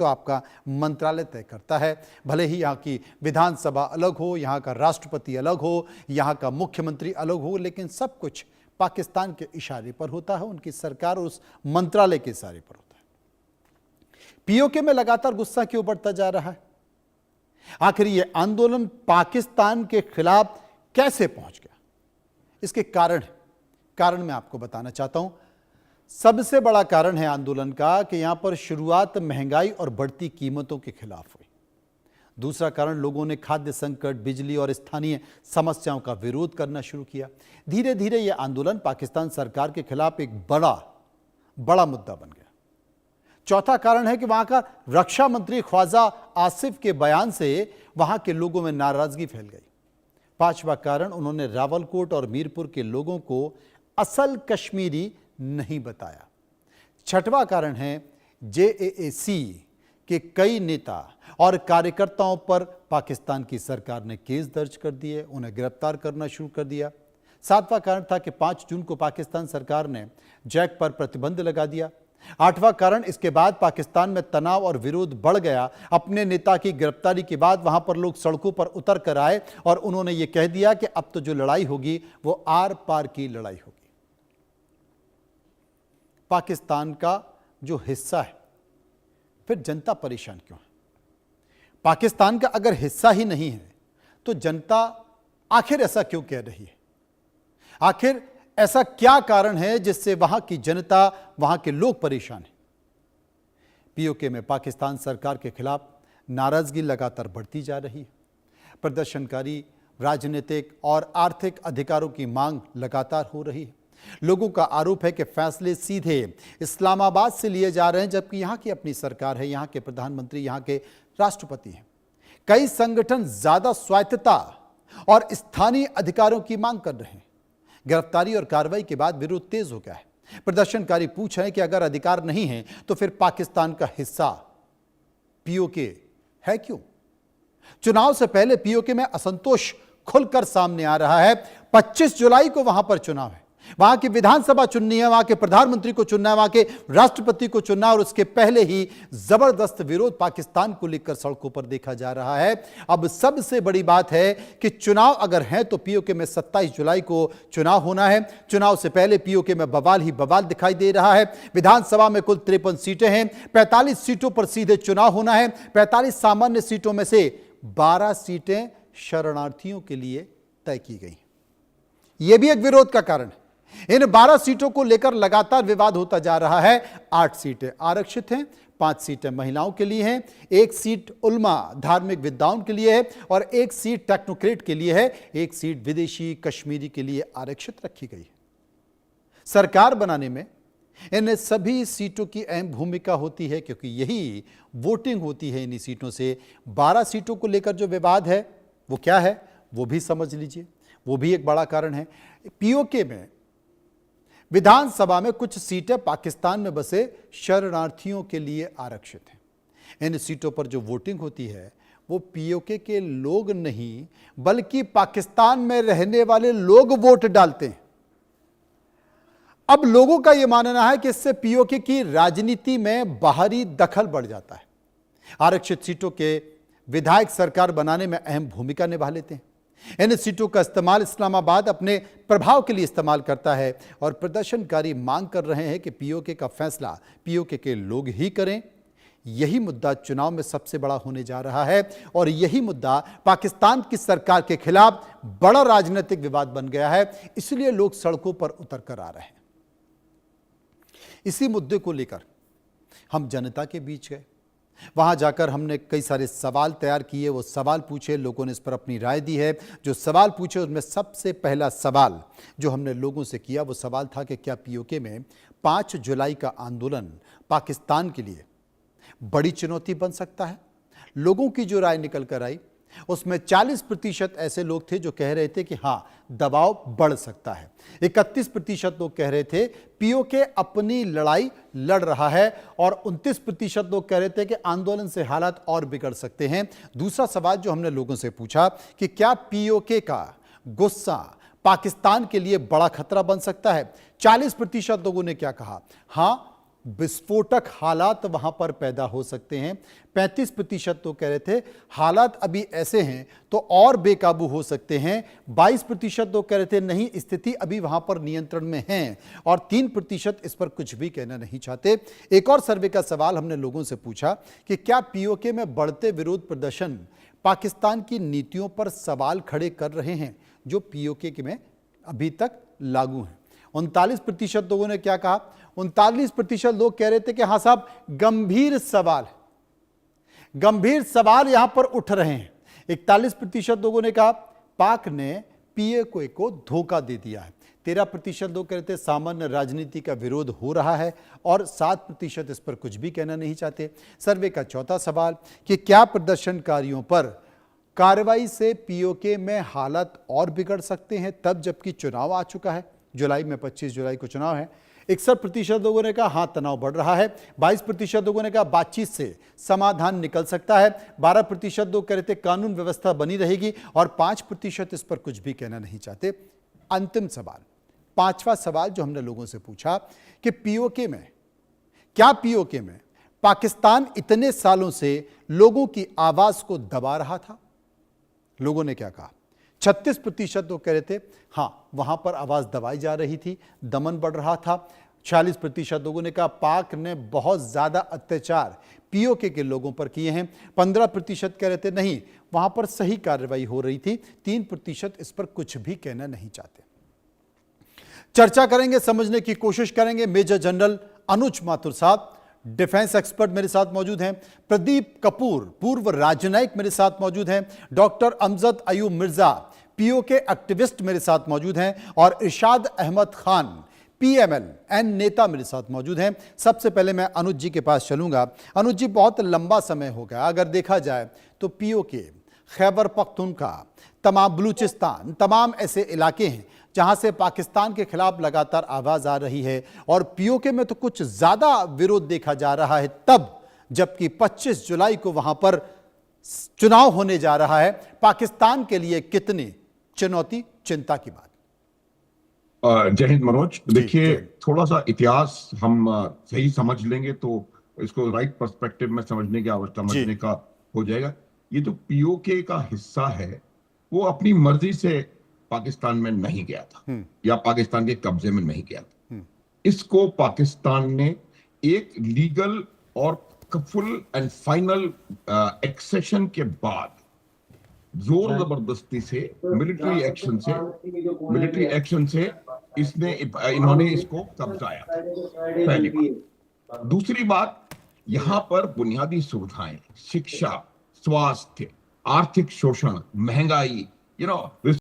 तो आपका मंत्रालय तय करता है। भले ही यहाँ की विधानसभा अलग हो, यहाँ का राष्ट्रपति अलग हो, यहाँ का मुख्यमंत्री अलग हो, लेकिन सब कुछ पाकिस्तान के इशारे पर होता है, उनकी सरकार और उस मंत्रालय के इशारे पर होता है। पीओके में लगातार गुस्सा क्यों बढ़ता जा रहा है? आखिर ये आंदोलन पाकिस्तान के खिलाफ कैसे पहुंच गया? इसके कारण मैं आपको बताना चाहता हूं। सबसे बड़ा कारण है आंदोलन का कि यहां पर शुरुआत महंगाई और बढ़ती कीमतों के खिलाफ हुई। दूसरा कारण, लोगों ने खाद्य संकट, बिजली और स्थानीय समस्याओं का विरोध करना शुरू किया। धीरे धीरे यह आंदोलन पाकिस्तान सरकार के खिलाफ एक बड़ा मुद्दा बन गया। चौथा कारण है कि वहां का रक्षा मंत्री ख्वाजा आसिफ के बयान से वहां के लोगों में नाराजगी फैल गई। पांचवा कारण, उन्होंने रावलकोट और मीरपुर के लोगों को असल कश्मीरी नहीं बताया। छठवां कारण है, जेएसी के कई नेता और कार्यकर्ताओं पर पाकिस्तान की सरकार ने केस दर्ज कर दिए, उन्हें गिरफ्तार करना शुरू कर दिया। सातवां कारण था कि 5 जून को पाकिस्तान सरकार ने जैक पर प्रतिबंध लगा दिया। आठवां कारण, इसके बाद पाकिस्तान में तनाव और विरोध बढ़ गया। अपने नेता की गिरफ्तारी के बाद वहां पर लोग सड़कों पर उतर कर आए और उन्होंने ये कह दिया कि अब तो जो लड़ाई होगी वो आर पार की लड़ाई होगी। पाकिस्तान का जो हिस्सा है, फिर जनता परेशान क्यों है? पाकिस्तान का अगर हिस्सा ही नहीं है तो जनता आखिर ऐसा क्यों कह रही है? आखिर ऐसा क्या कारण है जिससे वहां की जनता, वहां के लोग परेशान हैं? पीओके में पाकिस्तान सरकार के खिलाफ नाराजगी लगातार बढ़ती जा रही है। प्रदर्शनकारी राजनीतिक और आर्थिक अधिकारों की मांग लगातार हो रही है। लोगों का आरोप है कि फैसले सीधे इस्लामाबाद से लिए जा रहे हैं, जबकि यहां की अपनी सरकार है, यहां के प्रधानमंत्री, यहां के राष्ट्रपति हैं। कई संगठन ज्यादा स्वायत्तता और स्थानीय अधिकारों की मांग कर रहे हैं। गिरफ्तारी और कार्रवाई के बाद विरोध तेज हो गया है। प्रदर्शनकारी पूछ रहे हैं कि अगर अधिकार नहीं है तो फिर पाकिस्तान का हिस्सा पीओके है क्यों? चुनाव से पहले पीओके में असंतोष खुलकर सामने आ रहा है। 25 जुलाई को वहां पर चुनाव है, वहां की विधानसभा चुननी है, वहां के प्रधानमंत्री को चुनना है, वहां के राष्ट्रपति को चुनना है, और उसके पहले ही जबरदस्त विरोध पाकिस्तान को लेकर सड़कों पर देखा जा रहा है। अब सबसे बड़ी बात है कि चुनाव अगर है तो पीओके में 27 जुलाई को चुनाव होना है। चुनाव से पहले पीओके में बवाल ही बवाल दिखाई दे रहा है। विधानसभा में कुल 53 सीटें हैं, 45 सीटों पर सीधे चुनाव होना है। 45 सामान्य सीटों में से 12 सीटें शरणार्थियों के लिए तय की गई। यह भी एक विरोध का कारण है। इन 12 सीटों को लेकर लगातार विवाद होता जा रहा है। 8 सीटें आरक्षित हैं, 5 सीटें महिलाओं के लिए हैं, 1 सीट उल्मा धार्मिक विद्वान के लिए है और 1 सीट टेक्नोक्रेट के लिए है, 1 सीट विदेशी कश्मीरी के लिए आरक्षित रखी गई है। सरकार बनाने में इन सभी सीटों की अहम भूमिका होती है, क्योंकि यही वोटिंग होती है इन्हीं सीटों से। 12 सीटों को लेकर जो विवाद है वो क्या है, वो भी समझ लीजिए, वो भी एक बड़ा कारण है। पीओके में विधानसभा में कुछ सीटें पाकिस्तान में बसे शरणार्थियों के लिए आरक्षित हैं। इन सीटों पर जो वोटिंग होती है वो पीओके के लोग नहीं, बल्कि पाकिस्तान में रहने वाले लोग वोट डालते हैं। अब लोगों का यह मानना है कि इससे पीओके की राजनीति में बाहरी दखल बढ़ जाता है। आरक्षित सीटों के विधायक सरकार बनाने में अहम भूमिका निभा लेते हैं। इन सीटों का इस्तेमाल इस्लामाबाद अपने प्रभाव के लिए इस्तेमाल करता है और प्रदर्शनकारी मांग कर रहे हैं कि पीओके का फैसला पीओके के लोग ही करें। यही मुद्दा चुनाव में सबसे बड़ा होने जा रहा है और यही मुद्दा पाकिस्तान की सरकार के खिलाफ बड़ा राजनीतिक विवाद बन गया है। इसलिए लोग सड़कों पर उतर कर आ रहे हैं। इसी मुद्दे को लेकर हम जनता के बीच गए। वहां जाकर हमने कई सारे सवाल तैयार किए, वो सवाल पूछे, लोगों ने इस पर अपनी राय दी है। जो सवाल पूछे उसमें सबसे पहला सवाल जो हमने लोगों से किया वो सवाल था कि क्या पीओके में 5 जुलाई का आंदोलन पाकिस्तान के लिए बड़ी चुनौती बन सकता है? लोगों की जो राय निकल कर आई उसमें 40% ऐसे लोग थे जो कह रहे थे कि हां, दबाव बढ़ सकता है। 31% लोग कह रहे थे पीओके अपनी लड़ाई लड़ रहा है और 29% लोग कह रहे थे कि आंदोलन से हालात और बिगड़ सकते हैं। दूसरा सवाल जो हमने लोगों से पूछा कि क्या पीओके का गुस्सा पाकिस्तान के लिए बड़ा खतरा बन सकता है? 40% लोगों ने क्या कहा? हां, विस्फोटक हालात वहां पर पैदा हो सकते हैं। 35% तो कह रहे थे हालात अभी ऐसे हैं तो और बेकाबू हो सकते हैं। 22% तो कह रहे थे नहीं, स्थिति अभी वहां पर नियंत्रण में है, और 3% इस पर कुछ भी कहना नहीं चाहते। एक और सर्वे का सवाल हमने लोगों से पूछा कि क्या पीओके में बढ़ते विरोध प्रदर्शन पाकिस्तान की नीतियों पर सवाल खड़े कर रहे हैं जो पीओके में अभी तक लागू हैं। 39% लोगों ने क्या कहा? 39% लोग कह रहे थे कि हां साहब, गंभीर सवाल यहां पर उठ रहे हैं। 41% लोगों ने कहा पाक ने पीओके को धोखा दे दिया है। 13% लोग कह रहे थे सामान्य राजनीति का विरोध हो रहा है, और 7% इस पर कुछ भी कहना नहीं चाहते। सर्वे का चौथा सवाल कि क्या प्रदर्शनकारियों पर कार्रवाई से पीओके में हालात और बिगड़ सकते हैं, तब जबकि चुनाव आ चुका है। जुलाई में 25 जुलाई को चुनाव है। 61% लोगों ने कहा हां, तनाव बढ़ रहा है। 22% लोगों ने कहा बातचीत से समाधान निकल सकता है। 12% लोग कह रहे थे कानून व्यवस्था बनी रहेगी, और 5% इस पर कुछ भी कहना नहीं चाहते। अंतिम सवाल, पांचवा सवाल जो हमने लोगों से पूछा कि पीओके में पाकिस्तान इतने सालों से लोगों की आवाज को दबा रहा था? लोगों ने क्या कहा? 36% तो कह रहे थे हां, वहां पर आवाज दबाई जा रही थी, दमन बढ़ रहा था। 46% लोगों ने कहा पाक ने बहुत ज्यादा अत्याचार पीओके के लोगों पर किए हैं। 15% कह रहे थे नहीं, वहां पर सही कार्रवाई हो रही थी। 3% इस पर कुछ भी कहना नहीं चाहते। चर्चा करेंगे, समझने की कोशिश करेंगे। मेजर जनरल अनुज माथुर साहब, डिफेंस एक्सपर्ट, मेरे साथ मौजूद हैं। प्रदीप कपूर, पूर्व राजनयिक, मेरे साथ मौजूद हैं। Doctor Amjad Ayub Mirza, PoK activist, मेरे साथ मौजूद हैं। और इरशाद अहमद खान, पीएमएल नेता, मेरे साथ मौजूद हैं। सबसे पहले मैं अनुज जी के पास चलूंगा। अनुज जी, बहुत लंबा समय हो गया, अगर देखा जाए तो पीओके, खैबर पख्तूनख्वा, तमाम बलूचिस्तान, तमाम ऐसे इलाके हैं जहां से पाकिस्तान के खिलाफ लगातार आवाज आ रही है, और पीओके में तो कुछ ज्यादा विरोध देखा जा रहा है तब जबकि 25 जुलाई को वहां पर चुनाव होने जा रहा है। पाकिस्तान के लिए कितनी चुनौती, चिंता की बात? जय हिंद मनोज। देखिए, थोड़ा सा इतिहास हम सही समझ लेंगे तो इसको राइट पर्सपेक्टिव में समझने का हो जाएगा। ये जो पीओके का हिस्सा है वो अपनी मर्जी से पाकिस्तान में नहीं गया था, या पाकिस्तान के कब्जे में नहीं गया था। इसको पाकिस्तान ने एक लीगल और फुल एंड फाइनल एक्सेशन के बाद जोर जबरदस्ती से मिलिट्री एक्शन से इन्होंने इसको कब्जाया था, पहली बात। दूसरी बात, यहां पर बुनियादी सुविधाएं, शिक्षा, स्वास्थ्य, आर्थिक शोषण, महंगाई,